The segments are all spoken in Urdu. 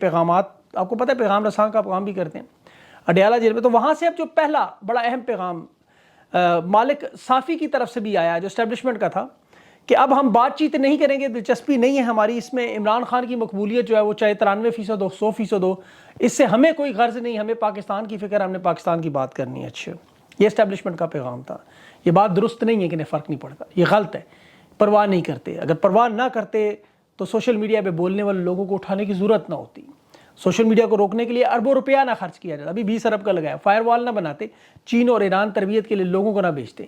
پیغامات، آپ کو پتہ ہے پیغام رساں کا کام بھی کرتے ہیں اڈیالہ جیل میں، تو وہاں سے اب جو پہلا بڑا اہم پیغام مالک صافی کی طرف سے بھی آیا جو اسٹیبلشمنٹ کا تھا کہ اب ہم بات چیت نہیں کریں گے، دلچسپی نہیں ہے ہماری اس میں، عمران خان کی مقبولیت جو ہے وہ چاہے 93% ہو 100% ہو، اس سے ہمیں کوئی غرض نہیں، ہمیں پاکستان کی فکر، ہم نے پاکستان کی بات کرنی ہے۔ اچھا، یہ اسٹیبلشمنٹ کا پیغام تھا۔ یہ بات درست نہیں ہے کہ انہیں فرق نہیں پڑتا، یہ غلط ہے، پرواہ نہیں کرتے۔ اگر پرواہ نہ کرتے تو سوشل میڈیا پہ بولنے والے لوگوں کو اٹھانے کی ضرورت نہ ہوتی، سوشل میڈیا کو روکنے کے لیے اربوں روپیہ نہ خرچ کیا جاتا، ابھی 20 ارب کا لگایا، فائر وال نہ بناتے، چین اور ایران تربیت کے لیے لوگوں کو نہ بیچتے۔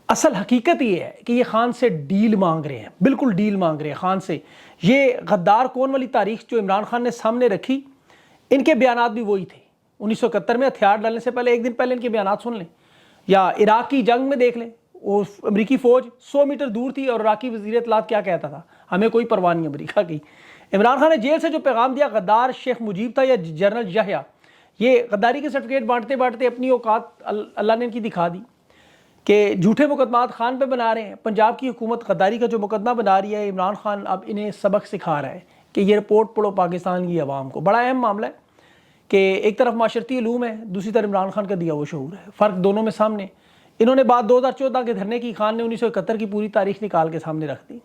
اصل حقیقت یہ ہے کہ یہ خان سے ڈیل مانگ رہے ہیں، بالکل ڈیل مانگ رہے ہیں خان سے۔ یہ غدار کون والی تاریخ جو عمران خان نے سامنے رکھی، ان کے بیانات بھی وہی تھے 1971 میں، ہتھیار ڈالنے سے پہلے ایک دن پہلے ان کے بیانات سن لیں، یا عراق کی جنگ میں دیکھ لیں، وہ امریکی فوج 100 میٹر دور تھی اور عراقی وزیر اطلاعات کیا کہتا تھا، ہمیں کوئی پرواہ نہیں امریکہ کی۔ عمران خان نے جیل سے جو پیغام دیا، غدار شیخ مجیب تھا یا جنرل یحییٰ، یہ غداری کے سرٹیفکیٹ بانٹتے بانٹتے اپنی اوقات اللہ نے ان کی دکھا دی کہ جھوٹے مقدمات خان پہ بنا رہے ہیں۔ پنجاب کی حکومت غداری کا جو مقدمہ بنا رہی ہے، عمران خان اب انہیں سبق سکھا رہا ہے کہ یہ رپورٹ پڑھو پاکستان کی عوام کو۔ بڑا اہم معاملہ ہے کہ ایک طرف معاشرتی علوم ہے، دوسری طرف عمران خان کا دیا وہ شعور ہے، فرق دونوں میں سامنے۔ انہوں نے بات 2014 کے دھرنے کی، خان نے 1971 کی پوری تاریخ نکال کے سامنے رکھ دی،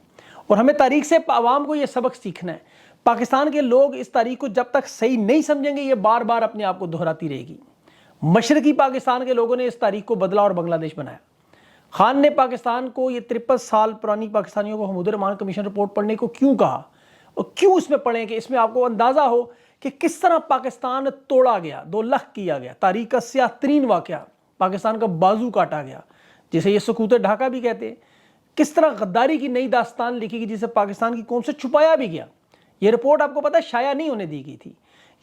اور ہمیں تاریخ سے عوام کو یہ سبق سیکھنا ہے۔ پاکستان کے لوگ اس تاریخ کو جب تک صحیح نہیں سمجھیں گے، یہ بار بار اپنے آپ کو دہراتی رہے گی۔ مشرقی پاکستان کے لوگوں نے اس تاریخ کو بدلا اور بنگلہ دیش بنایا۔ خان نے پاکستان کو، یہ 53 سال پرانی پاکستانیوں کو حمود الرحمان کمیشن رپورٹ پڑھنے کو کیوں کہا، اور کیوں اس میں پڑھیں کہ اس میں آپ کو اندازہ ہو کہ کس طرح پاکستان توڑا گیا، دو لخ کیا گیا، تاریخ کا سیاہ ترین واقعہ، پاکستان کا بازو کاٹا گیا، جسے یہ سقوط ڈھاکہ بھی کہتے ہیں۔ کس طرح غداری کی نئی داستان لکھی گئی جسے پاکستان کی قوم سے چھپایا بھی گیا۔ یہ رپورٹ آپ کو پتہ ہے شائع نہیں ہونے دی گئی تھی،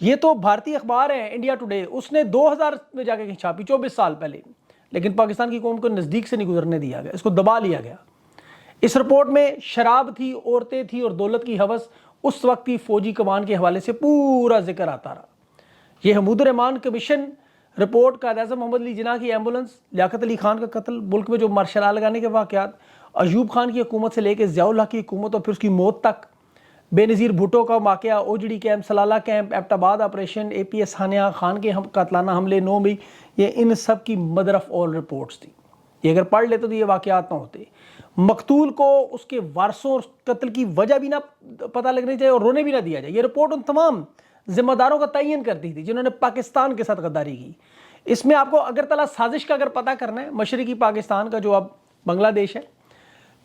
یہ تو بھارتی اخبار ہے انڈیا ٹوڈے، اس نے 2000 میں جا کے چھاپی 24 سال پہلے، لیکن پاکستان کی قوم کو نزدیک سے نہیں گزرنے دیا گیا، اس کو دبا لیا گیا۔ اس رپورٹ میں شراب تھی، عورتیں تھی اور دولت کی ہوس اس وقت کی فوجی کمان کے حوالے سے پورا ذکر آتا رہا۔ یہ حمود الرحمان کمیشن رپورٹ، قائد اعظم محمد علی جناح کی ایمبولنس، لیاقت علی خان کا قتل، ملک میں جو مارشل لا لگانے کے واقعات، ایوب خان کی حکومت سے لے کے ضیاء الحق کی حکومت اور پھر اس کی موت تک، بے نظیر بھٹو کا واقعہ، اوجڑی کیمپ، سلالہ کیمپ، ایبٹ آباد آپریشن، اے پی ایس ہانیہ، خان کے قاتلانہ حملے 9 مئی، یہ ان سب کی مدر آف آل رپورٹس تھی۔ یہ اگر پڑھ لیتے تو یہ واقعات نہ ہوتے۔ مقتول کو اس کے وارثوں اور قتل کی وجہ بھی نہ پتہ لگنی چاہیے اور رونے بھی نہ دیا جائے۔ یہ رپورٹ ان تمام ذمہ داروں کا تعین کرتی تھی جنہوں نے پاکستان کے ساتھ غداری کی۔ اس میں آپ کو اگرتلہ سازش کا اگر پتہ کرنا ہے، مشرقی پاکستان کا جو اب بنگلہ دیش ہے،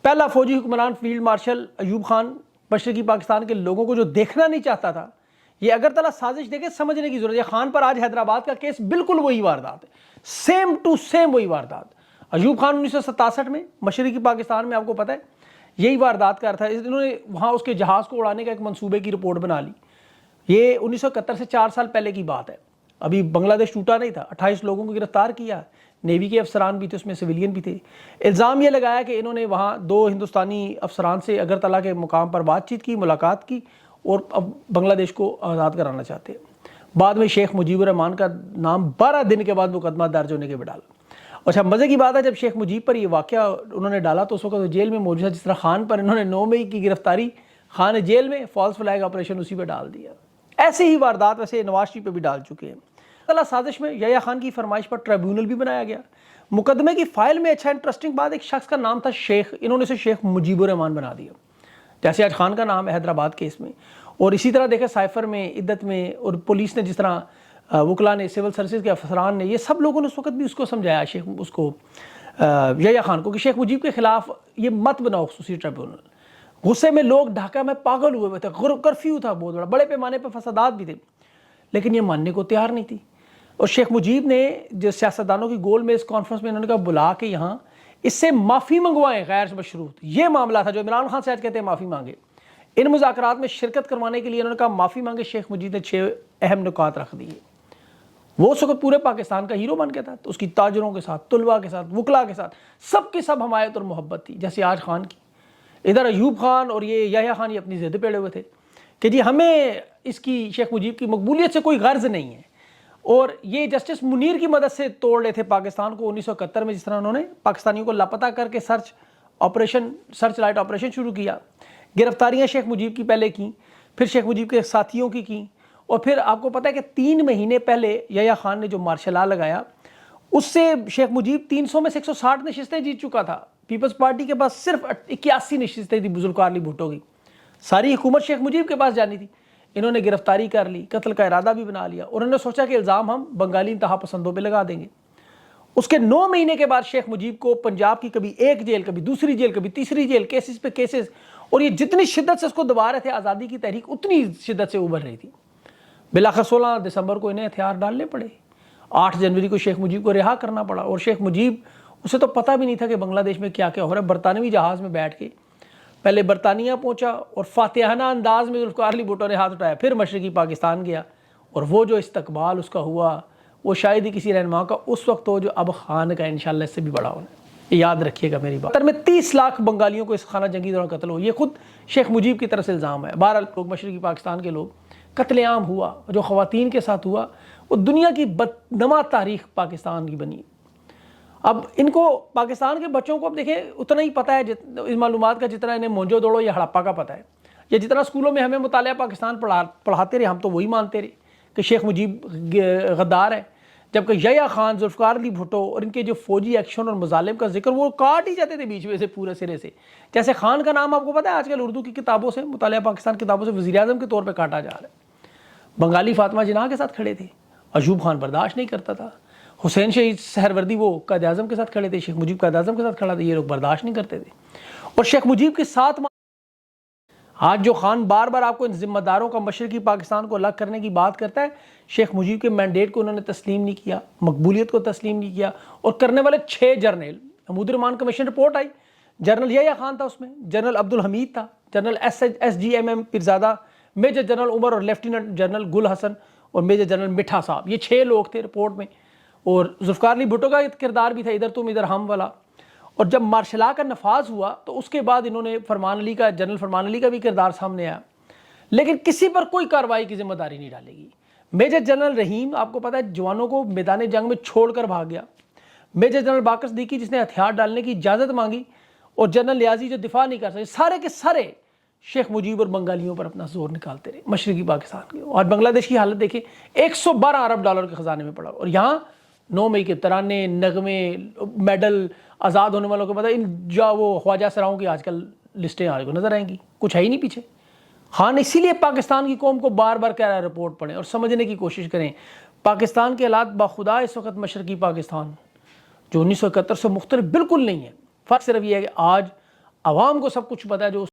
پہلا فوجی حکمران فیلڈ مارشل ایوب خان مشرقی پاکستان کے لوگوں کو جو دیکھنا نہیں چاہتا تھا، یہ اگرتلہ سازش دیکھے سمجھنے کی ضرورت ہے۔ خان پر آج حیدرآباد کا کیس بالکل وہی واردات ہے، سیم ٹو سیم وہی واردات۔ ایوب خان 1967 میں مشرقی پاکستان میں آپ کو پتہ ہے یہی واردات کر تھا، انہوں نے وہاں اس کے جہاز کو اڑانے کا ایک منصوبے کی رپورٹ بنا لی۔ یہ 1971 سے 4 سال پہلے کی بات ہے، ابھی بنگلہ دیش ٹوٹا نہیں تھا۔ 28 لوگوں کو گرفتار کیا، نیوی کے افسران بھی تھے، اس میں سویلین بھی تھے۔ الزام یہ لگایا کہ انہوں نے وہاں 2 ہندوستانی افسران سے اگرتلہ کے مقام پر بات چیت کی، ملاقات کی، اور اب بنگلہ دیش کو آزاد کرانا چاہتے ہیں۔ بعد میں شیخ مجیب الرحمان کا نام 12 دن کے بعد مقدمہ درج ہونے کے بعد ڈالا۔ اچھا، مزے کی بات ہے جب شیخ مجیب پر یہ واقعہ انہوں نے ڈالا تو اس وقت جیل میں موجود تھا، جس طرح خان پر انہوں نے 9 مئی کی گرفتاری، خان جیل میں، فالس فلیگ آپریشن اسی پہ ڈال دیا۔ ایسے ہی واردات ویسے نواز شریف پہ بھی ڈال چکے ہیں۔ اللہ سازش میں یحییٰ خان کی فرمائش پر ٹریبیونل بھی بنایا گیا۔ مقدمے کی فائل میں اچھا انٹرسٹنگ بات، ایک شخص کا نام تھا شیخ، انہوں نے اسے شیخ مجیب الرحمان بنا دیا، جیسے آج خان کا نام ہے حیدرآباد کیس میں۔ اور اسی طرح دیکھیں سائفر میں، عدت میں، اور پولیس نے جس طرح، وکلا نے، سول سروسز کے افسران نے، یہ سب لوگوں نے اس وقت بھی اس کو سمجھایا، شیخ اس کو یحییٰ خان کو، کہ شیخ مجیب کے خلاف یہ مت بناؤ خصوصی ٹریبیونل۔ غصے میں لوگ ڈھاکہ میں پاگل ہوئے تھے، کرفیو تھا بہت بڑے پیمانے پہ فسادات بھی تھے، لیکن یہ ماننے کو تیار نہیں تھی۔ اور شیخ مجیب نے جو سیاستدانوں کی گول میں اس کانفرنس میں انہوں نے کہا بلا کے یہاں اس سے معافی منگوائیں غیر مشروط۔ یہ معاملہ تھا جو عمران خان سے آج کہتے ہیں معافی مانگے۔ ان مذاکرات میں شرکت کروانے کے لیے انہوں نے کہا معافی مانگے۔ شیخ مجیب نے 6 اہم نکات رکھ دیے۔ وہ اس وقت پورے پاکستان کا ہیرو بن کے تھا، تو اس کی تاجروں کے ساتھ، طلباء کے ساتھ، وکلا کے ساتھ، سب کی سب حمایت اور محبت تھی، جیسے آج خان کی۔ ادھر ایوب خان اور یہ یحییٰ خان یہ اپنی ضد پہ اڑے ہوئے تھے کہ جی ہمیں اس کی شیخ مجیب کی مقبولیت سے کوئی غرض نہیں ہے، اور یہ جسٹس منیر کی مدد سے توڑ رہے تھے پاکستان کو 1971 میں، جس طرح انہوں نے پاکستانیوں کو لاپتہ کر کے سرچ لائٹ آپریشن شروع کیا۔ گرفتاریاں شیخ مجیب کی پہلے کی، پھر شیخ مجیب کے ساتھیوں کی، اور پھر آپ کو پتہ ہے کہ 3 مہینے پہلے یحییٰ خان نے جو مارشل لا لگایا اس سے شیخ مجیب 300 میں سے 160 نشستیں جیت چکا تھا. پیپلز پارٹی کے پاس صرف 81 نشستیں تھی ذوالفقار علی بھٹو کی. ساری حکومت شیخ مجیب کے پاس جانی تھی. انہوں نے گرفتاری کر لی, قتل کا ارادہ بھی بنا لیا, اور انہوں نے سوچا کہ الزام ہم بنگالی انتہا پسندوں پہ لگا دیں گے. اس کے 9 مہینے کے بعد شیخ مجیب کو پنجاب کی کبھی ایک جیل, کبھی دوسری جیل, کبھی تیسری جیل, کیسز پہ کیسز, اور یہ جتنی شدت سے اس کو دبا رہے تھے آزادی کی تحریک اتنی شدت سے ابھر رہی تھی. بالآخر 16 دسمبر کو انہیں ہتھیار ڈالنے پڑے. 8 جنوری کو شیخ مجیب کو رہا کرنا پڑا. اور شیخ مجیب, اسے تو پتہ بھی نہیں تھا کہ بنگلہ دیش میں کیا کیا ہو رہا ہے. برطانوی جہاز میں بیٹھ کے پہلے برطانیہ پہنچا اور فاتحانہ انداز میں ذوالفقار علی بھٹو نے ہاتھ اٹھایا, پھر مشرقی پاکستان گیا, اور وہ جو استقبال اس کا ہوا وہ شاید ہی کسی رہنما کا اس وقت ہو جو اب خان کا انشاءاللہ اس سے بھی بڑا ہونا ہے. یاد رکھیے گا میری بات. میں 30 لاکھ بنگالیوں کو اس خانہ جنگی دوران قتل ہو, یہ خود شیخ مجیب کی طرف سے الزام ہے. 12 لوگ مشرقی پاکستان کے لوگ, قتل عام ہوا جو خواتین کے ساتھ ہوا, وہ دنیا کی بدنما تاریخ پاکستان کی بنی. اب ان کو پاکستان کے بچوں کو اب دیکھیں اتنا ہی پتہ ہے اس معلومات کا جتنا انہیں مونجو دوڑو یا ہڑپا کا پتہ ہے, یا جتنا اسکولوں میں ہمیں مطالعہ پاکستان پڑھاتے رہے, ہم تو وہی مانتے رہے کہ شیخ مجیب غدار ہے, جبکہ یحییٰ خان, ذوالفقار علی بھٹو اور ان کے جو فوجی ایکشن اور مظالم کا ذکر وہ کاٹ ہی جاتے تھے بیچ میں سے پورے سرے سے. جیسے خان کا نام آپ کو پتہ ہے آج کل اردو کی کتابوں سے, مطالعہ پاکستان کتابوں سے وزیر اعظم کے طور پہ کاٹا جا رہا ہے. بنگالی فاطمہ جناح کے ساتھ کھڑے تھے, ایوب خان برداشت نہیں کرتا تھا. حسین شہید سہروردی وہ قائد اعظم کے ساتھ کھڑے تھے, شیخ مجیب قائد اعظم کے ساتھ کھڑا تھا, یہ لوگ برداشت نہیں کرتے تھے. اور شیخ مجیب کے ساتھ آج جو خان بار بار آپ کو ان ذمہ داروں کا مشرقی پاکستان کو الگ کرنے کی بات کرتا ہے, شیخ مجیب کے مینڈیٹ کو انہوں نے تسلیم نہیں کیا, مقبولیت کو تسلیم نہیں کیا, اور کرنے والے 6 جرنیل, محمود الرحمان کمیشن رپورٹ آئی, جنرل یحییٰ خان تھا اس میں, جنرل عبدالحمید تھا, general S G M M Pirzada, major general Umar اور لیفٹیننٹ جنرل گل حسن اور میجر جنرل مٹھا صاحب, یہ 6 لوگ تھے رپورٹ میں. اور ذوالفقار علی بھٹو کا کردار بھی تھا, ادھر تم ادھر ہم والا. اور جب مارشل لا کا نفاذ ہوا تو اس کے بعد انہوں نے فرمان علی کا, جنرل فرمان علی کا بھی کردار سامنے آیا, لیکن کسی پر کوئی کارروائی کی ذمہ داری نہیں ڈالے گی. میجر جنرل رحیم آپ کو پتہ ہے جوانوں کو میدان جنگ میں چھوڑ کر بھاگ گیا. میجر جنرل باقر صدیقی جس نے ہتھیار ڈالنے کی اجازت مانگی, اور جنرل نیازی جو دفاع نہیں کر سکے, سارے کے سارے شیخ مجیب اور بنگالیوں پر اپنا زور نکالتے رہے مشرقی پاکستان کے. اور بنگلہ دیش کی حالت دیکھیں, 112 ارب ڈالر کے خزانے میں پڑا, اور یہاں 9 مئی کے ترانے, نغمے, میڈل, آزاد ہونے والوں کو پتہ ان جو وہ خواجہ سراؤں کی آج کل لسٹیں آپ کو نظر آئیں گی, کچھ ہے ہی نہیں پیچھے. خان اسی لیے پاکستان کی قوم کو بار بار کہہ رہا ہے رپورٹ پڑھیں اور سمجھنے کی کوشش کریں. پاکستان کے حالات باخدا اس وقت مشرقی پاکستان جو 1971 سے مختلف بالکل نہیں ہے. فرق صرف یہ ہے کہ آج عوام کو سب کچھ پتہ ہے جو